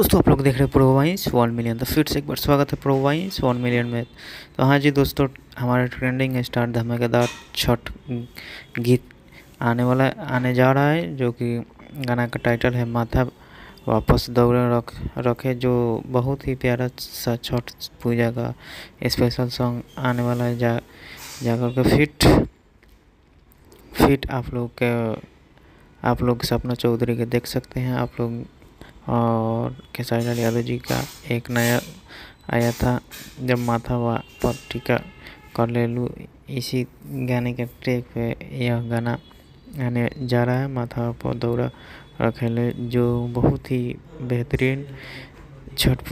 दोस्तों आप लोग देख रहे हैं प्रो वाइंस 1 मिलियन। तो फिर से एक बार स्वागत है प्रो वाइंस 1 मिलियन में। तो हाँ जी दोस्तों, हमारे ट्रेंडिंग स्टार धमाकेदार छठ गीत आने जा रहा है, जो कि गाना का टाइटल है माथा वापस दौड़े रखे, जो बहुत ही प्यारा सा छठ पूजा का स्पेशल सॉन्ग आने वाला है। जाकर के फिट आप लोग सपना चौधरी के देख सकते हैं आप लोग। और खेसारी लाल यादव जी का एक नया आया था, जब माथा पर टीका कर ले लूँ, इसी गाने के ट्रैक पे यह गाना आने जा रहा है, माथा पर दौरा रखेले, जो बहुत ही बेहतरीन छठ पूजा